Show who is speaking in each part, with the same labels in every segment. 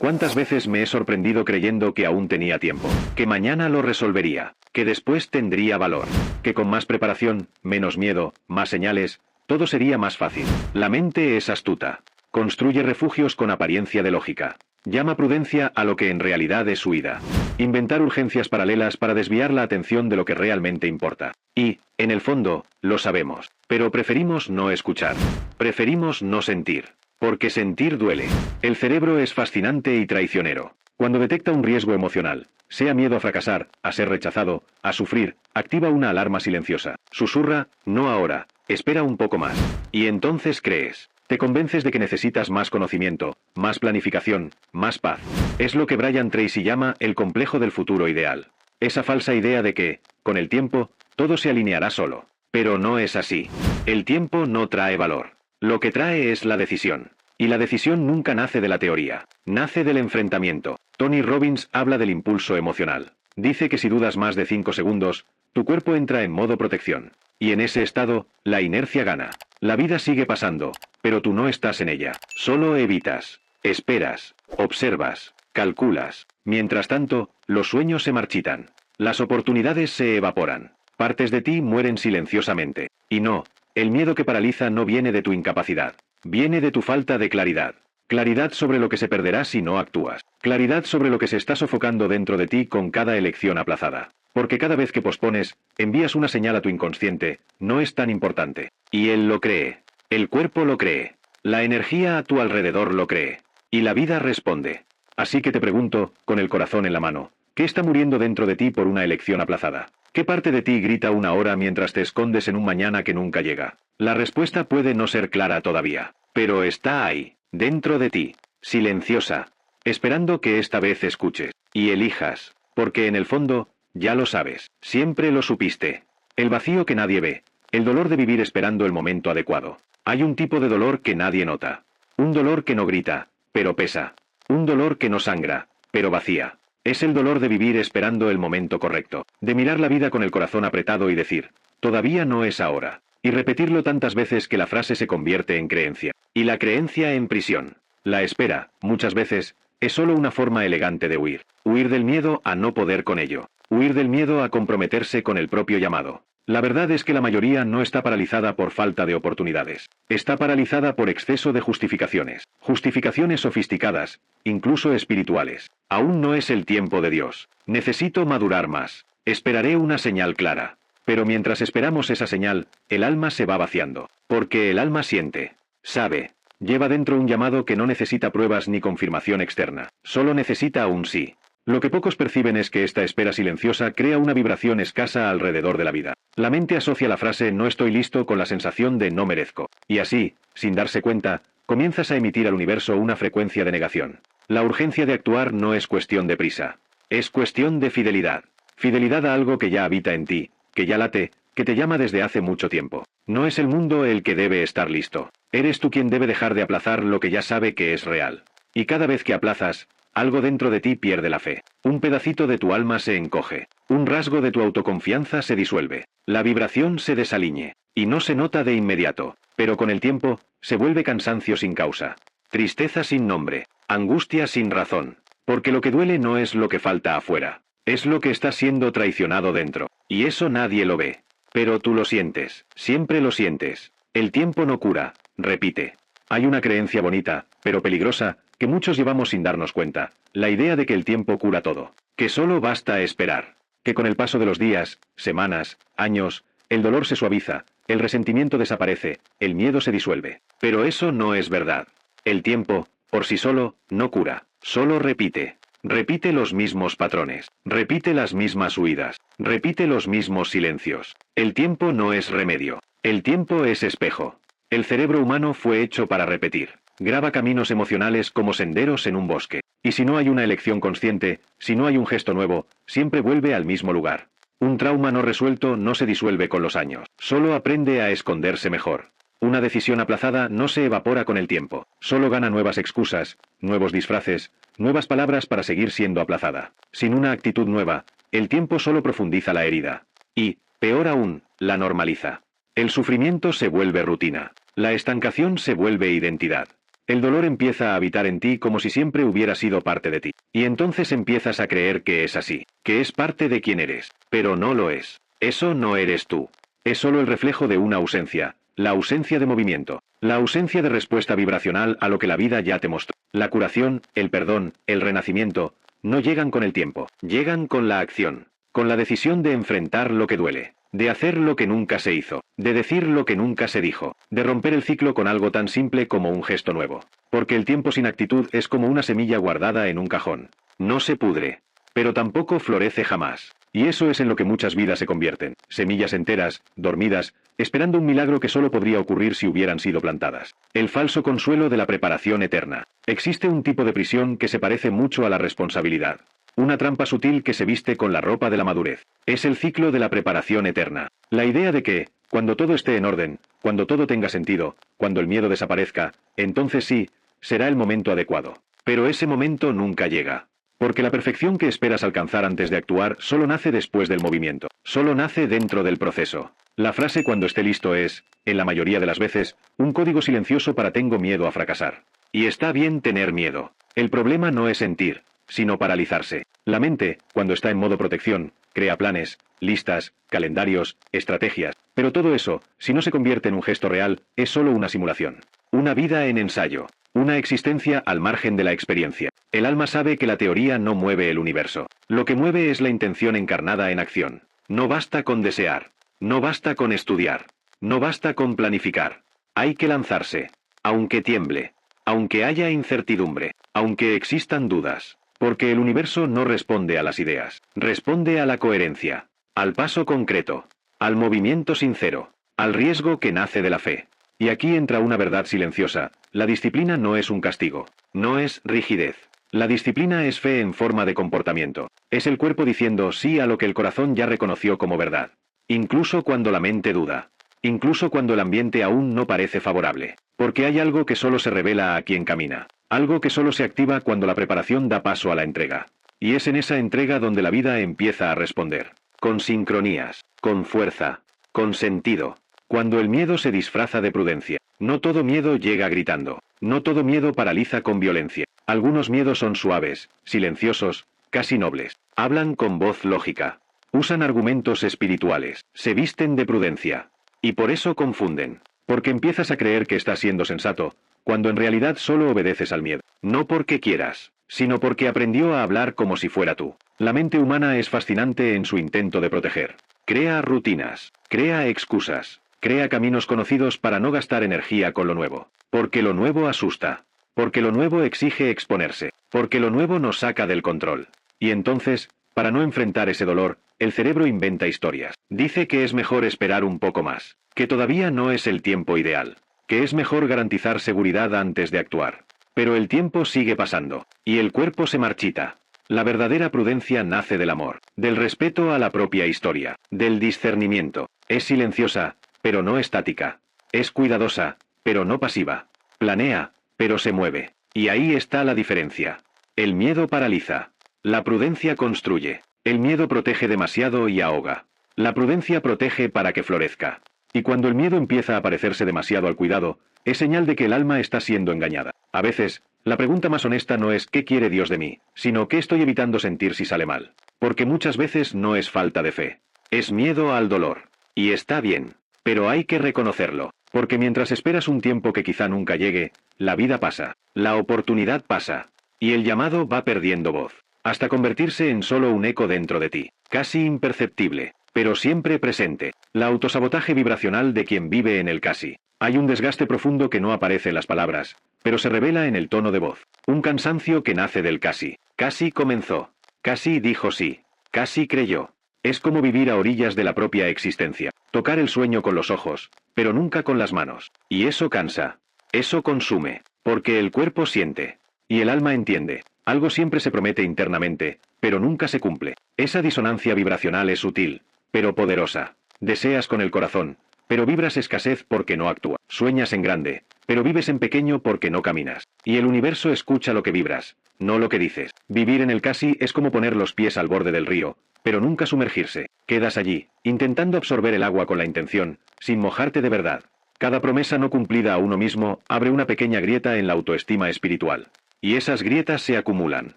Speaker 1: ¿Cuántas veces me he sorprendido creyendo que aún tenía tiempo? Que mañana lo resolvería. Que después tendría valor. Que con más preparación, menos miedo, más señales, todo sería más fácil. La mente es astuta. Construye refugios con apariencia de lógica. Llama prudencia a lo que en realidad es huida. Inventar urgencias paralelas para desviar la atención de lo que realmente importa. Y, en el fondo, lo sabemos. Pero preferimos no escuchar. Preferimos no sentir. Porque sentir duele. El cerebro es fascinante y traicionero. Cuando detecta un riesgo emocional, sea miedo a fracasar, a ser rechazado, a sufrir, activa una alarma silenciosa. Susurra, no ahora, espera un poco más. Y entonces crees. Te convences de que necesitas más conocimiento, más planificación, más paz. Es lo que Brian Tracy llama el complejo del futuro ideal. Esa falsa idea de que, con el tiempo, todo se alineará solo. Pero no es así. El tiempo no trae valor. Lo que trae es la decisión. Y la decisión nunca nace de la teoría. Nace del enfrentamiento. Tony Robbins habla del impulso emocional. Dice que si dudas más de 5 segundos, tu cuerpo entra en modo protección. Y en ese estado, la inercia gana. La vida sigue pasando, pero tú no estás en ella. Solo evitas. Esperas. Observas. Calculas. Mientras tanto, los sueños se marchitan. Las oportunidades se evaporan. Partes de ti mueren silenciosamente. Y no, el miedo que paraliza no viene de tu incapacidad. Viene de tu falta de claridad. Claridad sobre lo que se perderá si no actúas. Claridad sobre lo que se está sofocando dentro de ti con cada elección aplazada. Porque cada vez que pospones, envías una señal a tu inconsciente, no es tan importante. Y él lo cree. El cuerpo lo cree. La energía a tu alrededor lo cree. Y la vida responde. Así que te pregunto, con el corazón en la mano, ¿qué está muriendo dentro de ti por una elección aplazada? ¿Qué parte de ti grita una hora mientras te escondes en un mañana que nunca llega? La respuesta puede no ser clara todavía. Pero está ahí, dentro de ti, silenciosa, esperando que esta vez escuches. Y elijas. Porque en el fondo, ya lo sabes, siempre lo supiste. El vacío que nadie ve, el dolor de vivir esperando el momento adecuado. Hay un tipo de dolor que nadie nota. Un dolor que no grita, pero pesa. Un dolor que no sangra, pero vacía. Es el dolor de vivir esperando el momento correcto. De mirar la vida con el corazón apretado y decir, todavía no es ahora. Y repetirlo tantas veces que la frase se convierte en creencia. Y la creencia en prisión. La espera, muchas veces, es solo una forma elegante de huir. Huir del miedo a no poder con ello. Huir del miedo a comprometerse con el propio llamado. La verdad es que la mayoría no está paralizada por falta de oportunidades. Está paralizada por exceso de justificaciones. Justificaciones sofisticadas, incluso espirituales. Aún no es el tiempo de Dios. Necesito madurar más. Esperaré una señal clara. Pero mientras esperamos esa señal, el alma se va vaciando. Porque el alma siente. Sabe. Lleva dentro un llamado que no necesita pruebas ni confirmación externa. Solo necesita un sí. Lo que pocos perciben es que esta espera silenciosa crea una vibración escasa alrededor de la vida. La mente asocia la frase no estoy listo con la sensación de no merezco. Y así, sin darse cuenta, comienzas a emitir al universo una frecuencia de negación. La urgencia de actuar no es cuestión de prisa. Es cuestión de fidelidad. Fidelidad a algo que ya habita en ti, que ya late, que te llama desde hace mucho tiempo. No es el mundo el que debe estar listo. Eres tú quien debe dejar de aplazar lo que ya sabe que es real. Y cada vez que aplazas, algo dentro de ti pierde la fe. Un pedacito de tu alma se encoge. Un rasgo de tu autoconfianza se disuelve. La vibración se desaliñe. Y no se nota de inmediato. Pero con el tiempo, se vuelve cansancio sin causa. Tristeza sin nombre. Angustia sin razón. Porque lo que duele no es lo que falta afuera. Es lo que está siendo traicionado dentro. Y eso nadie lo ve. Pero tú lo sientes. Siempre lo sientes. El tiempo no cura. Repite. Hay una creencia bonita, pero peligrosa, que muchos llevamos sin darnos cuenta. La idea de que el tiempo cura todo. Que solo basta esperar. Que con el paso de los días, semanas, años, el dolor se suaviza, el resentimiento desaparece, el miedo se disuelve. Pero eso no es verdad. El tiempo, por sí solo, no cura. Solo repite. Repite los mismos patrones. Repite las mismas huidas. Repite los mismos silencios. El tiempo no es remedio. El tiempo es espejo. El cerebro humano fue hecho para repetir. Graba caminos emocionales como senderos en un bosque. Y si no hay una elección consciente, si no hay un gesto nuevo, siempre vuelve al mismo lugar. Un trauma no resuelto no se disuelve con los años. Solo aprende a esconderse mejor. Una decisión aplazada no se evapora con el tiempo. Solo gana nuevas excusas, nuevos disfraces, nuevas palabras para seguir siendo aplazada. Sin una actitud nueva, el tiempo solo profundiza la herida. Y, peor aún, la normaliza. El sufrimiento se vuelve rutina. La estancación se vuelve identidad. El dolor empieza a habitar en ti como si siempre hubiera sido parte de ti. Y entonces empiezas a creer que es así, que es parte de quien eres. Pero no lo es. Eso no eres tú. Es solo el reflejo de una ausencia, la ausencia de movimiento, la ausencia de respuesta vibracional a lo que la vida ya te mostró. La curación, el perdón, el renacimiento, no llegan con el tiempo, llegan con la acción, con la decisión de enfrentar lo que duele, de hacer lo que nunca se hizo, de decir lo que nunca se dijo, de romper el ciclo con algo tan simple como un gesto nuevo. Porque el tiempo sin actitud es como una semilla guardada en un cajón. No se pudre, pero tampoco florece jamás. Y eso es en lo que muchas vidas se convierten, semillas enteras, dormidas, esperando un milagro que solo podría ocurrir si hubieran sido plantadas. El falso consuelo de la preparación eterna. Existe un tipo de prisión que se parece mucho a la responsabilidad. Una trampa sutil que se viste con la ropa de la madurez. Es el ciclo de la preparación eterna. La idea de que, cuando todo esté en orden, cuando todo tenga sentido, cuando el miedo desaparezca, entonces sí, será el momento adecuado. Pero ese momento nunca llega. Porque la perfección que esperas alcanzar antes de actuar solo nace después del movimiento, solo nace dentro del proceso. La frase cuando esté listo es, en la mayoría de las veces, un código silencioso para tengo miedo a fracasar. Y está bien tener miedo. El problema no es sentir, sino paralizarse. La mente, cuando está en modo protección, crea planes, listas, calendarios, estrategias, pero todo eso, si no se convierte en un gesto real, es solo una simulación. Una vida en ensayo. Una existencia al margen de la experiencia. El alma sabe que la teoría no mueve el universo. Lo que mueve es la intención encarnada en acción. No basta con desear. No basta con estudiar. No basta con planificar. Hay que lanzarse. Aunque tiemble. Aunque haya incertidumbre. Aunque existan dudas. Porque el universo no responde a las ideas. Responde a la coherencia. Al paso concreto. Al movimiento sincero. Al riesgo que nace de la fe. Y aquí entra una verdad silenciosa. La disciplina no es un castigo. No es rigidez. La disciplina es fe en forma de comportamiento. Es el cuerpo diciendo sí a lo que el corazón ya reconoció como verdad. Incluso cuando la mente duda. Incluso cuando el ambiente aún no parece favorable. Porque hay algo que solo se revela a quien camina. Algo que solo se activa cuando la preparación da paso a la entrega. Y es en esa entrega donde la vida empieza a responder. Con sincronías. Con fuerza. Con sentido. Cuando el miedo se disfraza de prudencia. No todo miedo llega gritando. No todo miedo paraliza con violencia. Algunos miedos son suaves, silenciosos, casi nobles. Hablan con voz lógica. Usan argumentos espirituales. Se visten de prudencia. Y por eso confunden. Porque empiezas a creer que estás siendo sensato, cuando en realidad solo obedeces al miedo. No porque quieras, sino porque aprendió a hablar como si fuera tú. La mente humana es fascinante en su intento de proteger. Crea rutinas. Crea excusas. Crea caminos conocidos para no gastar energía con lo nuevo. Porque lo nuevo asusta. Porque lo nuevo exige exponerse. Porque lo nuevo nos saca del control. Y entonces, para no enfrentar ese dolor, el cerebro inventa historias. Dice que es mejor esperar un poco más. Que todavía no es el tiempo ideal. Que es mejor garantizar seguridad antes de actuar. Pero el tiempo sigue pasando. Y el cuerpo se marchita. La verdadera prudencia nace del amor. Del respeto a la propia historia. Del discernimiento. Es silenciosa, pero no estática. Es cuidadosa, pero no pasiva. Planea, pero se mueve. Y ahí está la diferencia. El miedo paraliza. La prudencia construye. El miedo protege demasiado y ahoga. La prudencia protege para que florezca. Y cuando el miedo empieza a parecerse demasiado al cuidado, es señal de que el alma está siendo engañada. A veces, la pregunta más honesta no es ¿qué quiere Dios de mí?, sino ¿qué estoy evitando sentir si sale mal? Porque muchas veces no es falta de fe. Es miedo al dolor. Y está bien. Pero hay que reconocerlo. Porque mientras esperas un tiempo que quizá nunca llegue, la vida pasa. La oportunidad pasa. Y el llamado va perdiendo voz. Hasta convertirse en solo un eco dentro de ti. Casi imperceptible. Pero siempre presente. La autosabotaje vibracional de quien vive en el casi. Hay un desgaste profundo que no aparece en las palabras, pero se revela en el tono de voz. Un cansancio que nace del casi. Casi comenzó. Casi dijo sí. Casi creyó. Es como vivir a orillas de la propia existencia. Tocar el sueño con los ojos, pero nunca con las manos. Y eso cansa. Eso consume. Porque el cuerpo siente. Y el alma entiende. Algo siempre se promete internamente, pero nunca se cumple. Esa disonancia vibracional es sutil, pero poderosa. Deseas con el corazón, pero vibras escasez porque no actúas. Sueñas en grande, pero vives en pequeño porque no caminas. Y el universo escucha lo que vibras, no lo que dices. Vivir en el casi es como poner los pies al borde del río, pero nunca sumergirse. Quedas allí, intentando absorber el agua con la intención, sin mojarte de verdad. Cada promesa no cumplida a uno mismo abre una pequeña grieta en la autoestima espiritual. Y esas grietas se acumulan.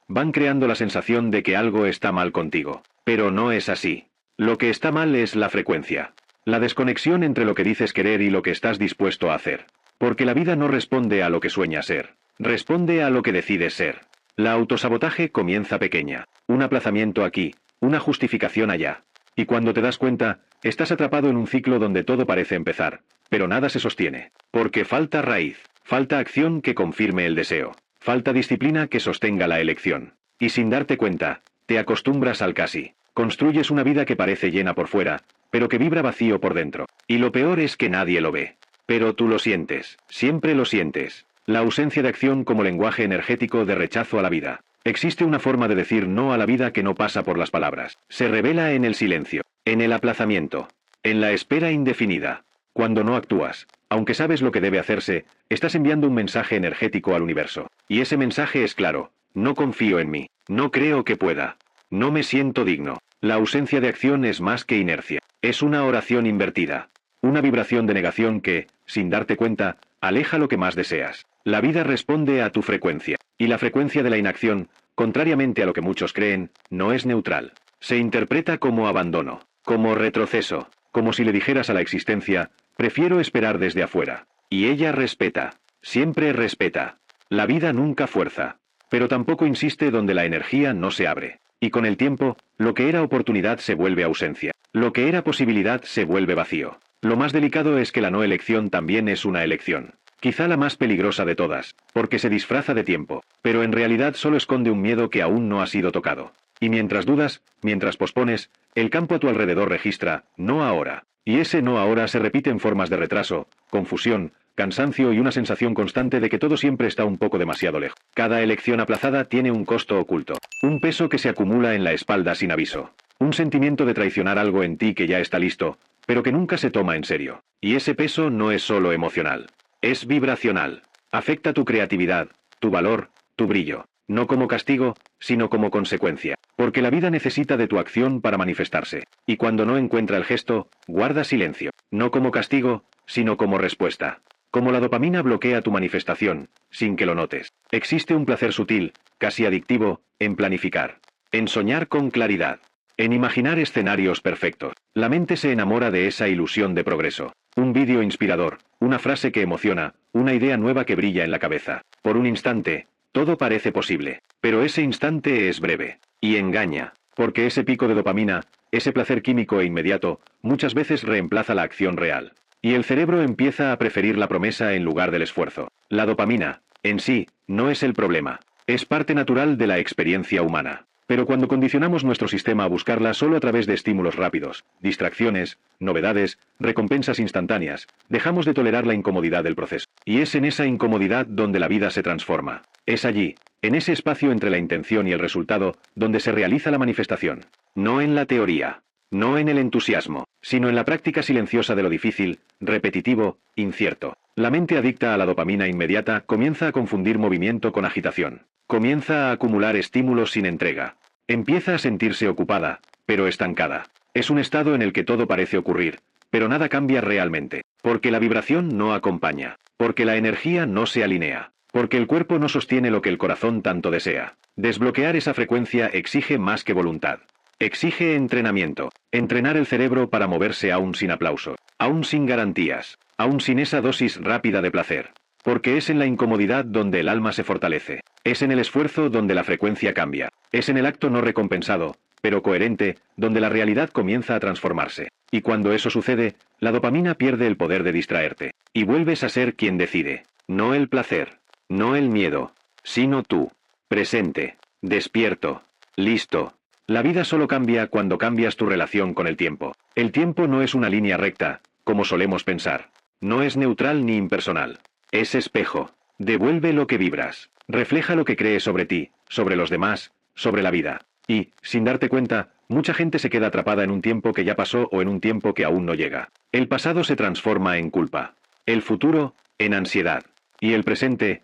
Speaker 1: Van creando la sensación de que algo está mal contigo. Pero no es así. Lo que está mal es la frecuencia. La desconexión entre lo que dices querer y lo que estás dispuesto a hacer. Porque la vida no responde a lo que sueña ser. Responde a lo que decides ser. La autosabotaje comienza pequeña. Un aplazamiento aquí, una justificación allá. Y cuando te das cuenta, estás atrapado en un ciclo donde todo parece empezar, pero nada se sostiene. Porque falta raíz, falta acción que confirme el deseo, falta disciplina que sostenga la elección. Y sin darte cuenta, te acostumbras al casi. Construyes una vida que parece llena por fuera, pero que vibra vacío por dentro. Y lo peor es que nadie lo ve. Pero tú lo sientes, siempre lo sientes. La ausencia de acción como lenguaje energético de rechazo a la vida. Existe una forma de decir no a la vida que no pasa por las palabras. Se revela en el silencio, en el aplazamiento, en la espera indefinida. Cuando no actúas, aunque sabes lo que debe hacerse, estás enviando un mensaje energético al universo. Y ese mensaje es claro: no confío en mí, no creo que pueda, no me siento digno. La ausencia de acción es más que inercia. Es una oración invertida. Una vibración de negación que, sin darte cuenta, aleja lo que más deseas. La vida responde a tu frecuencia. Y la frecuencia de la inacción, contrariamente a lo que muchos creen, no es neutral. Se interpreta como abandono, como retroceso, como si le dijeras a la existencia: prefiero esperar desde afuera. Y ella respeta, siempre respeta. La vida nunca fuerza, pero tampoco insiste donde la energía no se abre. Y con el tiempo, lo que era oportunidad se vuelve ausencia. Lo que era posibilidad se vuelve vacío. Lo más delicado es que la no elección también es una elección. Quizá la más peligrosa de todas, porque se disfraza de tiempo, pero en realidad solo esconde un miedo que aún no ha sido tocado. Y mientras dudas, mientras pospones, el campo a tu alrededor registra: no ahora. Y ese no ahora se repite en formas de retraso, confusión, cansancio y una sensación constante de que todo siempre está un poco demasiado lejos. Cada elección aplazada tiene un costo oculto, un peso que se acumula en la espalda sin aviso, un sentimiento de traicionar algo en ti que ya está listo, pero que nunca se toma en serio. Y ese peso no es solo emocional, es vibracional. Afecta tu creatividad, tu valor, tu brillo. No como castigo, sino como consecuencia. Porque la vida necesita de tu acción para manifestarse. Y cuando no encuentra el gesto, guarda silencio. No como castigo, sino como respuesta. Como la dopamina bloquea tu manifestación, sin que lo notes. Existe un placer sutil, casi adictivo, en planificar. En soñar con claridad. En imaginar escenarios perfectos. La mente se enamora de esa ilusión de progreso. Un vídeo inspirador, una frase que emociona, una idea nueva que brilla en la cabeza. Por un instante, todo parece posible. Pero ese instante es breve. Y engaña. Porque ese pico de dopamina, ese placer químico e inmediato, muchas veces reemplaza la acción real. Y el cerebro empieza a preferir la promesa en lugar del esfuerzo. La dopamina, en sí, no es el problema. Es parte natural de la experiencia humana. Pero cuando condicionamos nuestro sistema a buscarla solo a través de estímulos rápidos, distracciones, novedades, recompensas instantáneas, dejamos de tolerar la incomodidad del proceso. Y es en esa incomodidad donde la vida se transforma. Es allí, en ese espacio entre la intención y el resultado, donde se realiza la manifestación. No en la teoría, no en el entusiasmo, sino en la práctica silenciosa de lo difícil, repetitivo, incierto. La mente adicta a la dopamina inmediata comienza a confundir movimiento con agitación. Comienza a acumular estímulos sin entrega. Empieza a sentirse ocupada, pero estancada. Es un estado en el que todo parece ocurrir, pero nada cambia realmente. Porque la vibración no acompaña. Porque la energía no se alinea. Porque el cuerpo no sostiene lo que el corazón tanto desea. Desbloquear esa frecuencia exige más que voluntad. Exige entrenamiento. Entrenar el cerebro para moverse aún sin aplausos. Aún sin garantías. Aún sin esa dosis rápida de placer. Porque es en la incomodidad donde el alma se fortalece. Es en el esfuerzo donde la frecuencia cambia. Es en el acto no recompensado, pero coherente, donde la realidad comienza a transformarse. Y cuando eso sucede, la dopamina pierde el poder de distraerte. Y vuelves a ser quien decide. No el placer, no el miedo, sino tú. Presente, despierto, listo. La vida solo cambia cuando cambias tu relación con el tiempo. El tiempo no es una línea recta, como solemos pensar. No es neutral ni impersonal. Es espejo. Devuelve lo que vibras. Refleja lo que crees sobre ti, sobre los demás, sobre la vida. Y, sin darte cuenta, mucha gente se queda atrapada en un tiempo que ya pasó o en un tiempo que aún no llega. El pasado se transforma en culpa. El futuro, en ansiedad. Y el presente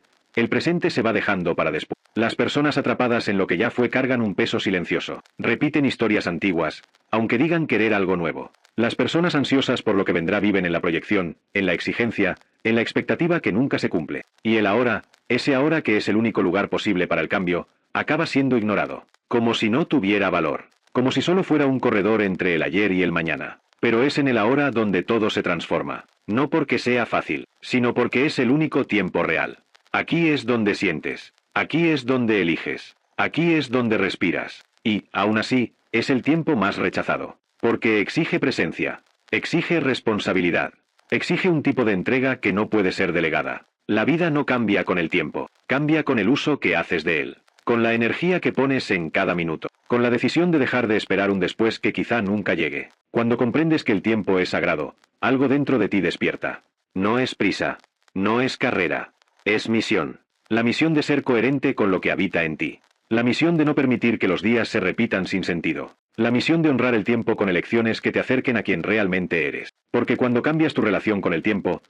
Speaker 1: se va dejando para después. Las personas atrapadas en lo que ya fue cargan un peso silencioso. Repiten historias antiguas, aunque digan querer algo nuevo. Las personas ansiosas por lo que vendrá viven en la proyección, en la exigencia, en la expectativa que nunca se cumple. Y el ahora, ese ahora que es el único lugar posible para el cambio, acaba siendo ignorado. Como si no tuviera valor. Como si solo fuera un corredor entre el ayer y el mañana. Pero es en el ahora donde todo se transforma. No porque sea fácil, sino porque es el único tiempo real. Aquí es donde sientes. Aquí es donde eliges. Aquí es donde respiras. Y, aún así, es el tiempo más rechazado. Porque exige presencia. Exige responsabilidad. Exige un tipo de entrega que no puede ser delegada. La vida no cambia con el tiempo. Cambia con el uso que haces de él. Con la energía que pones en cada minuto. Con la decisión de dejar de esperar un después que quizá nunca llegue. Cuando comprendes que el tiempo es sagrado, algo dentro de ti despierta. No es prisa. No es carrera. Es misión. La misión de ser coherente con lo que habita en ti. La misión de no permitir que los días se repitan sin sentido. La misión de honrar el tiempo con elecciones que te acerquen a quien realmente eres. Porque cuando cambias tu relación con el tiempo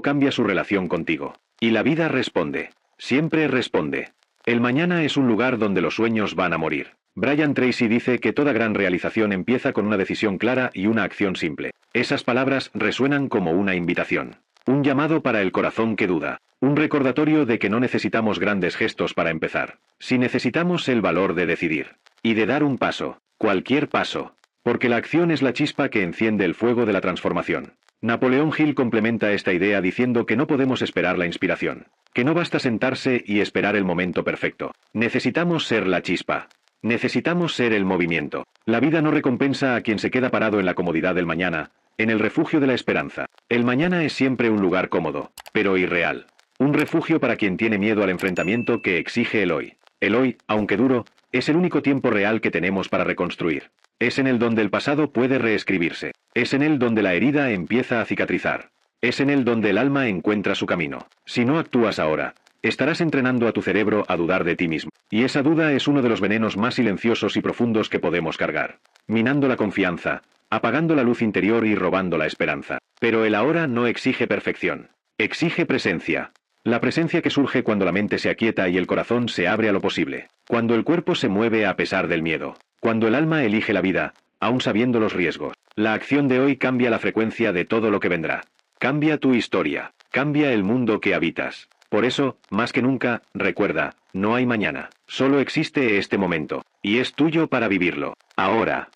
Speaker 1: cambia su relación contigo. Y la vida responde. Siempre responde. El mañana es un lugar donde los sueños van a morir. Brian Tracy dice que toda gran realización empieza con una decisión clara y una acción simple. Esas palabras resuenan como una invitación. Un llamado para el corazón que duda. Un recordatorio de que no necesitamos grandes gestos para empezar. Si necesitamos el valor de decidir. Y de dar un paso. Cualquier paso. Porque la acción es la chispa que enciende el fuego de la transformación. Napoleón Hill complementa esta idea diciendo que no podemos esperar la inspiración. Que no basta sentarse y esperar el momento perfecto. Necesitamos ser la chispa. Necesitamos ser el movimiento. La vida no recompensa a quien se queda parado en la comodidad del mañana, en el refugio de la esperanza. El mañana es siempre un lugar cómodo, pero irreal. Un refugio para quien tiene miedo al enfrentamiento que exige el hoy. El hoy, aunque duro, es el único tiempo real que tenemos para reconstruir. Es en él donde el pasado puede reescribirse. Es en él donde la herida empieza a cicatrizar. Es en él donde el alma encuentra su camino. Si no actúas ahora, estarás entrenando a tu cerebro a dudar de ti mismo. Y esa duda es uno de los venenos más silenciosos y profundos que podemos cargar. Minando la confianza, apagando la luz interior y robando la esperanza. Pero el ahora no exige perfección. Exige presencia. La presencia que surge cuando la mente se aquieta y el corazón se abre a lo posible. Cuando el cuerpo se mueve a pesar del miedo. Cuando el alma elige la vida, aún sabiendo los riesgos. La acción de hoy cambia la frecuencia de todo lo que vendrá. Cambia tu historia. Cambia el mundo que habitas. Por eso, más que nunca, recuerda, no hay mañana. Solo existe este momento. Y es tuyo para vivirlo. Ahora.